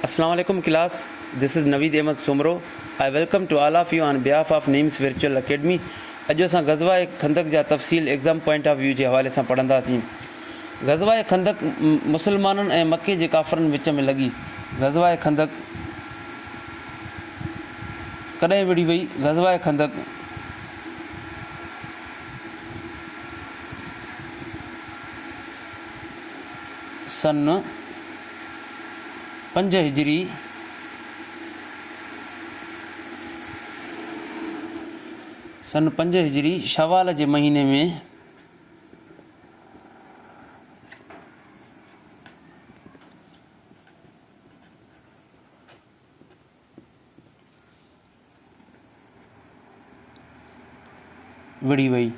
Assalamu alaikum class. This is Naveed Ahmed Sumro. I welcome to all of you on behalf of Names Virtual Academy. अॼु असां ग़ज़वा खंदक जा तफ़सील exam point of view जे हवाले सां पढ़ंदासीं। ग़ज़वा खंदक मुसलमाननि ऐं मके जे काफ़रनि विच में लॻी। ग़ज़वा खंदक कॾहिं विढ़ी वई? ग़ज़वा खंदक सन 5 हिजरी शवाल जे महीने में विढ़ी वई।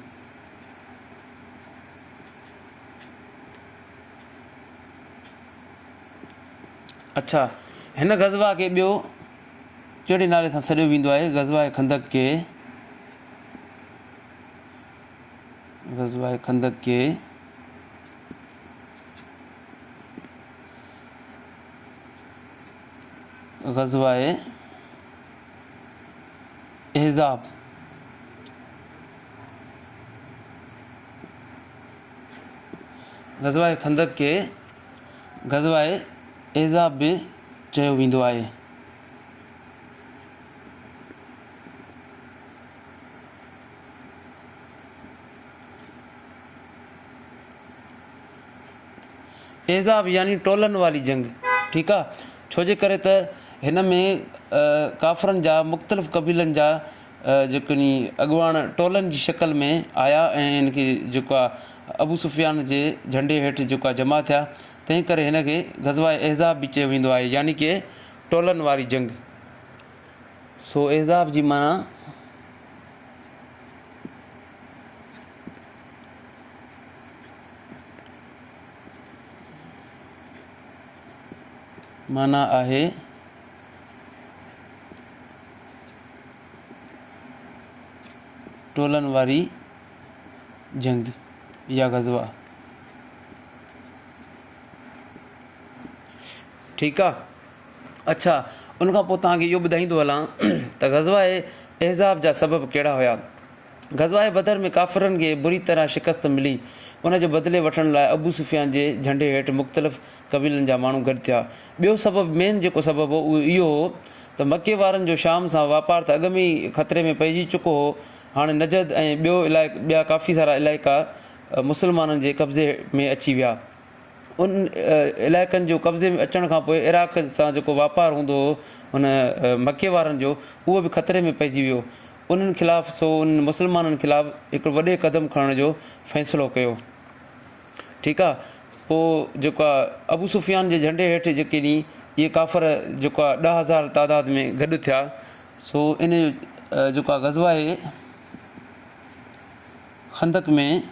अच्छा, हिन ग़ज़वा खे ॿियो कहिड़े नाले सां सॾियो वेंदो आहे? ग़ज़वा खंदक खे ग़ज़वा अहज़ाब। ग़ज़वा खंदक खे ग़ज़वा अहज़ाब बि चयो वेंदो आहे। अहज़ाब यानी टोलनि वारी जंग। ठीकु आहे, छो जे करे त हिन में काफ़रनि जा मुख़्तलिफ़ क़बीलनि जा जेको अॻुवाण टोलनि जी शिकल में आया ऐं हिनखे जेको आहे अबू सुफ़ियान जे झंडे हेठि जेको आहे जमा थिया। तंहिं करे हिन खे ग़ज़वा अहज़ाब बि चयो वेंदो आहे, यानी की टोलनि वारी जंग। सो अहज़ाब जी माना आहे टोलनि वारी जंग या ग़ज़वा। ठीकु आहे। अच्छा, उनखां पोइ तव्हांखे इहो ॿुधाईंदो हलां त ग़ज़वा अहज़ाब जा सबब कहिड़ा हुया। ग़ज़वा बदर में काफ़िरनि खे बुरी तरह शिकस्त मिली। उन जो बदिले वठण लाइ अबू सुफ़ियान जे झंडे हेठि मुख़्तलिफ़ क़बीलनि जा माण्हू गॾु थिया। ॿियो सबबु मेन जेको सबबु हो उहो इहो हो त मके वारनि जो शाम सां वापारु त अॻु में ई ख़तरे में पइजी चुको हो। हाणे नजद ऐं ॿिया काफ़ी सारा इलाइक़ा मुसलमाननि जे कब्ज़े में अची विया। उन इलाइक़नि जो कब्ज़े में अचण खां पोइ इराक़ सां जेको वापारु हूंदो हो हुन मके वारनि जो, उहो बि ख़तरे में पइजी वियो। उन्हनि ख़िलाफ़ु उन मुसलमाननि ख़िलाफ़ु हिकिड़ो वॾे क़दम खणण जो फ़ैसिलो कयो। ठीकु आहे। पोइ जेको आहे अबू सुफ़ियान जे झंडे हेठि जेके इहे काफ़र जेको आहे 10,000 तादाद में गॾु थिया। सो इन जेको आहे ग़ज़वा खंदक में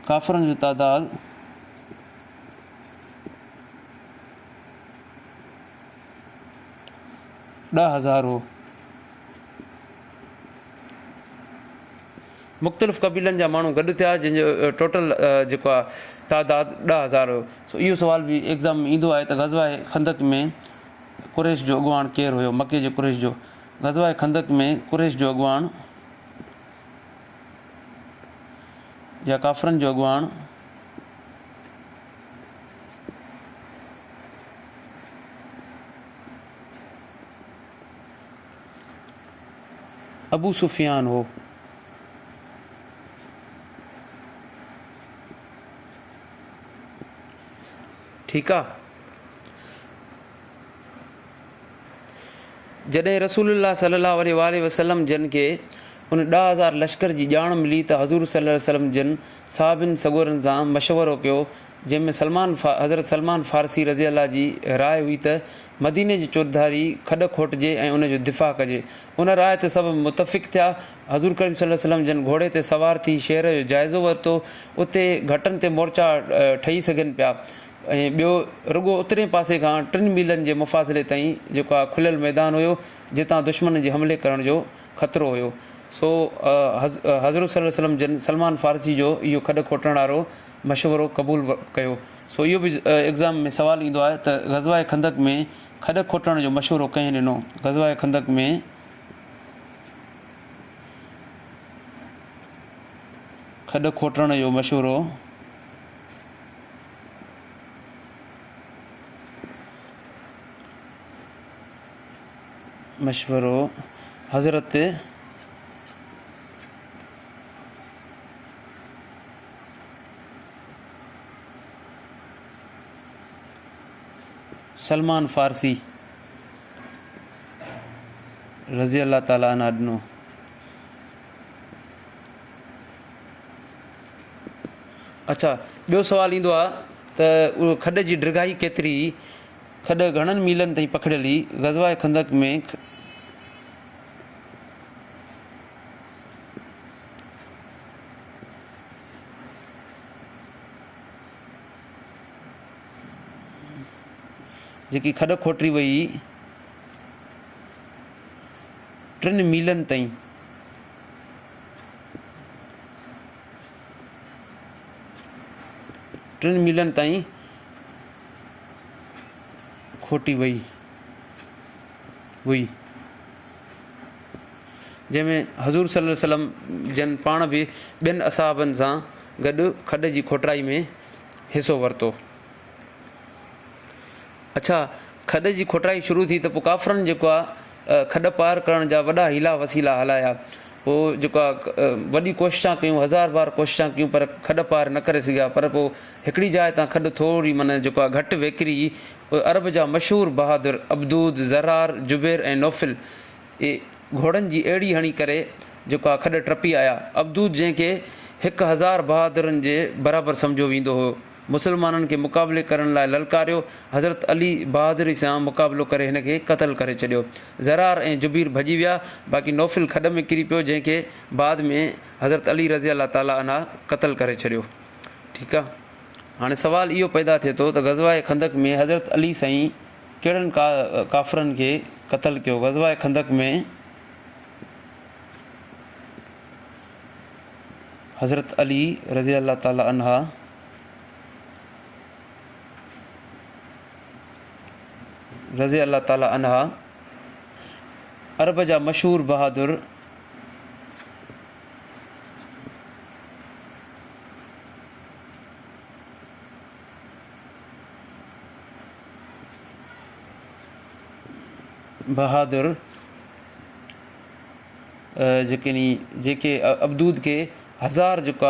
काफ़रनि जो तादाद 10,000 हो। मुख़्तलिफ़ क़बीलनि जा माण्हू गॾु थिया, जंहिंजो टोटल जेको आहे तादाद 10,000 हो। सो इहो सुवाल बि एग्ज़ाम में ईंदो आहे त ग़ज़वा खंदक में कुरैश जो अॻुवाण केरु हुयो? मके जे कुरैश जो। ग़ज़वा खंदक में कुरैश जो अॻुवाण या काफ़रनि जो अॻुवाण अबू सुफ़ियान हो। ठीकु आहे। जॾहिं रसूलुल्लाह सल्लल्लाहु अलैहि वसल्लम जन खे उन 10,000 लश्कर जी ॼाण मिली त हज़ूर सल्लल्लाहु अलैहि वसल्लम जन साहिबनि सगोरनि सां मशवरो कयो, जंहिंमें हज़रत सलमान फ़ारसी रज़ी अल्लाह जी राय हुई त मदीने जी चौधारी खॾ खोटिजे ऐं उन जो दिफ़ा कजे। उन राय ते सभु मुतफ़िक़ थिया। हज़ूर करीम सल्लल्लाहु अलैहि वसल्लम जन घोड़े ते सवार थी शहर जो जाइज़ो वरितो। उते घटनि ते मोर्चा ठही सघनि पिया ऐं ॿियो रुॻो उतरे पासे खां 3 मीलनि जे मुफ़ासिले ताईं जेको आहे खुलियल मैदान हुयो, जितां दुश्मन जे हमले करण जो ख़तरो हुयो। सो हज़रत सल्लल्लाहु अलैहि वसल्लम जन सलमान फ़ारसी जो इहो खॾ खोटण वारो मशवरो क़बूल कयो। सो इहो बि एग्ज़ाम में सुवालु ईंदो आहे त ग़ज़वाए खंदक में खॾ खोटण जो मशवरो कंहिं ॾिनो? ग़ज़वाए खंदक में खॾ खोटण जो मशवरो हज़रत सलमान फ़ारसी रज़ी अल्लाह ताला अन्हु ॾिनो। अच्छा, ॿियो सुवालु ईंदो आहे त उहो खॾ जी डिघाई केतिरी, खॾ घणनि मीलनि ताईं पखिड़ियल हुई? ग़ज़वाए खंदक में जेकी खॾ खोटरी वई 3 मीलनि ताईं, खोटी वई हुई, जंहिंमें हज़ूर सल्लल्लाहु अलैहि वसल्लम जन पाण बि ॿियनि असहाबनि सां गॾु खॾ जी खोटराई में हिसो वरितो। अच्छा, खॾ जी खोटराई शुरू थी त पोइ काफ़रनि जेको आहे खॾ पार करण जा वॾा हीला वसीला हलाया। पोइ जेको आहे वॾी कोशिशा कयूं, 1000 बार कोशिशा कयूं, पर खॾ पार न करे सघिया। पर पोइ हिकिड़ी जाइ तां खॾ थोरी माना जेको आहे घटि वेकिरी, अरब जा मशहूरु बहादुर अबदूद, ज़रार, जुबैर ऐं नौफ़िल घोड़नि जी एड़ी हणी करे जेको आहे खॾ टपी आया। अबदूद जंहिंखे 1000 बहादुरनि जे बराबरि सम्झो वेंदो हुओ, मुसलमाननि खे मुक़ाबले करण लाइ ललकारियो। हज़रत अली बहादुरी सां मुक़ाबिलो करे हिन खे क़तलु करे छॾियो। ज़रार ऐं जुबीर भॼी विया, बाक़ी नौफ़िल खॾ में किरी पियो, जंहिंखे बाद में हज़रत अली रज़ी अल्लाह ताला अन्हा क़तलु करे छॾियो। ठीकु आहे, हाणे सुवालु इहो पैदा थिए थो त ग़ज़वाए खंदक में हज़रत अली साईं कहिड़नि काफ़रनि खे क़तलु कयो? ग़ज़वाए खंदक में हज़रत अली रज़ी अल्लाह ताला अन्हा अरब जा मशहूरु बहादुर जेके अबदूद खे 1000 जेको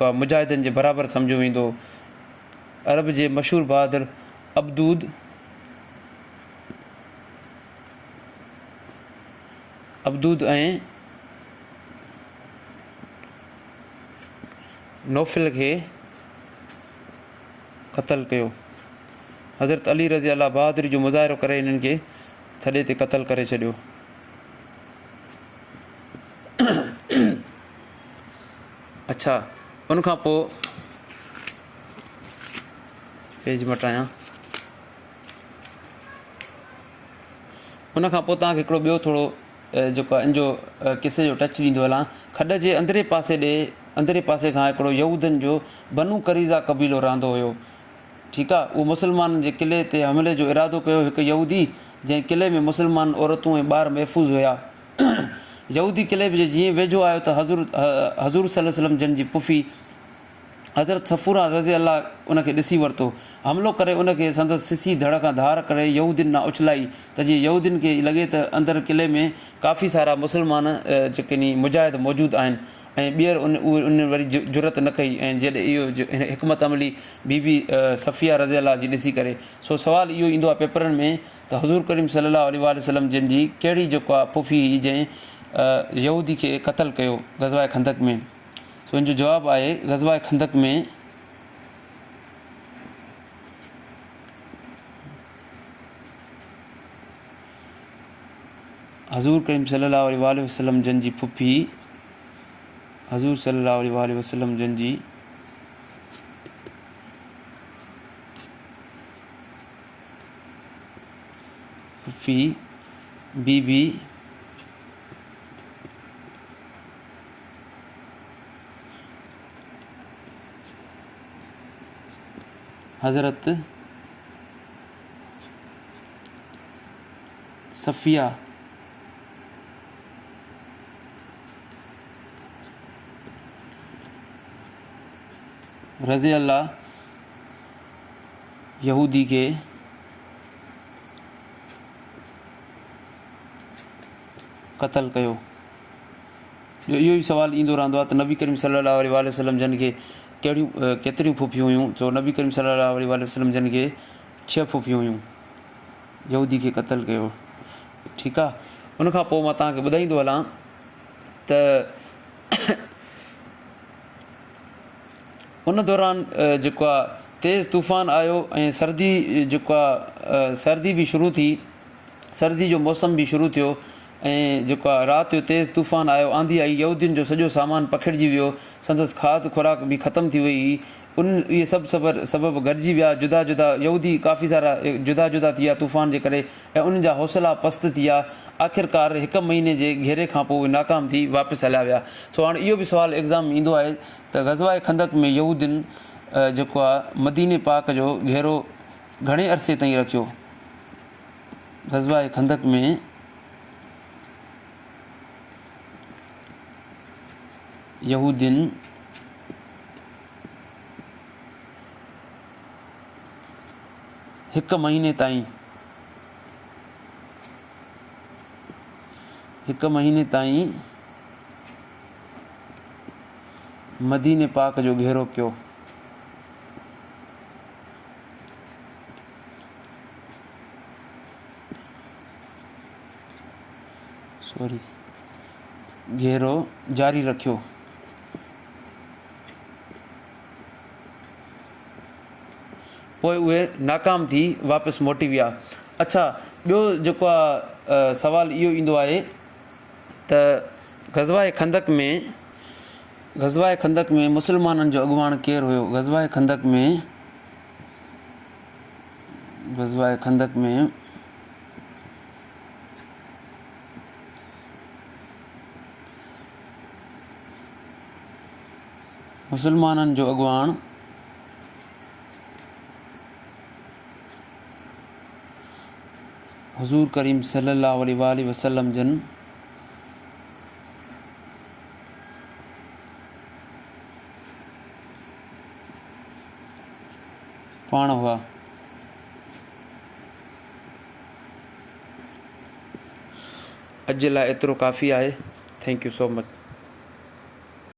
आहे मुजाहिदनि जे बराबरि सम्झो वेंदो। अरब जे मशहूरु बहादुर अबदूद ऐं नौफ़िल खे क़तलु कयो। हज़रत अली रज़ी अल्लाह बहादुरी जो मुज़ाहिरो करे हिननि खे थॾे ते क़तलु करे छॾियो। अच्छा, उनखां पोइ पेज मटायां, उनखां पोइ तव्हांखे हिकिड़ो ॿियो थोरो जेको आहे इन जो किसे जो टच ॾींदो हलां। खॾ जे अंदरे पासे खां हिकिड़ो यहूदनि जो बनू करीज़ा क़बीलो रहंदो हुयो। ठीकु आहे, उहो मुसलमाननि जे क़िले ते हमले जो इरादो कयो। हिकु यहूदी जंहिं क़िले में मुसलमान औरतूं ऐं ॿार महफ़ूज़ हुया। यहूदी क़िले जे जीअं वेझो आयो त हज़ूर सल्लल्लाहु अलैहि वसल्लम जन जी पुफ़ी हज़रत सफ़ूरा रज़ी अल्लाह उनखे ॾिसी वरितो। हमिलो करे उनखे संदसि सिसी धड़ खां धार करे यहूदियुनि ॾांहुं उछलाई त जीअं यहूदियुनि खे लॻे त अंदरि क़िले में काफ़ी सारा मुसलमान जेके मुजाहिद मौजूदु आहिनि ऐं ॿीहर उन वरी जुरत न कई। ऐं जॾहिं इहो हिकमत अमली बीबी सफ़िया रज़ी अल्लाह जी ॾिसी करे, सो सुवालु इहो ईंदो आहे पेपरनि में त हज़ूर करीम सल्लल्लाहु अलैहि वसल्लम जिन जी कहिड़ी जेको आहे पुफ़ी हुई जंहिं यहूदी खे क़तलु कयो ग़ज़वाए खंदक में? सो इन जो जवाबु आहे ग़ज़वाए खंदक में हज़ूर करीम सल्लल्लाहु अलैहि वसल्लम जन जी पुफ़ी हज़ूर सल्लल्लाहु अलैहि वसल्लम जन जी पुफ़ी बीबी हज़रत सफ़िया रज़ी अल्लाह यहूदी के क़त्ल कयो। इहो ई सुवाल ईंदो रहंदो आहे त नबी करीम सल्लल्लाहु अलैहि वसल्लम जन खे केतिरियूं फुफियूं हुयूं। तो नबी करीम सल्लल्लाहु अलैहि वसल्लम जन खे 6 फुफियूं हुयूं। यहूदी खे क़त्ल कयो। ठीकु आहे। उनखां पोइ मां तव्हांखे ॿुधाईंदो हलां त उन दौरान जेको आहे तेज़ तूफ़ान आयो ऐं सर्दी जेको आहे सर्दी बि शुरू थी, सर्दी जो मौसम बि शुरू थियो ऐं जेको आहे राति जो तेज़ तूफ़ान आयो, आंधी आई, यहूदियुनि जो सॼो सामान पखिड़िजी वियो, संदसि खाद खुराक बि ख़तमु थी वई हुई। इहे सभु सबबु गॾिजी विया, जुदा जुदा यहूदी काफ़ी सारा जुदा जुदा थी विया तूफ़ान जे करे ऐं उन्हनि जा हौसला पस्त थी विया। आख़िरकार 1 महीने जे घेरे खां पोइ उहे नाकाम थी वापसि हलिया विया। सो हाणे इहो बि सुवालु एग्ज़ाम ईंदो आहे त ग़ज़वाए खंदक में यहूदियुनि जेको आहे मदीने पाक जो घेरो घणे अरसे ताईं रखियो। ग़ज़वाए खंदक में यहूदियुनि हिकु महीने ताईं मदीने पाक जो घेरो कयो। घेरो जारी रखियो। पोइ उहे नाकाम थी वापसि मोटी विया। अच्छा, ॿियो जेको आहे सवालु इहो ईंदो आहे त ग़ज़वाए खंदक में मुस्लमाननि जो अॻुवाण केरु हुयो। ग़ज़वाए खंदक में मुस्लमाननि जो अॻुवाण हुज़ूर करीम सल्लल्लाहु अलैहि वसल्लम जन पाण हुआ। अॼु लाइ एतिरो काफ़ी आहे। Thank you so much.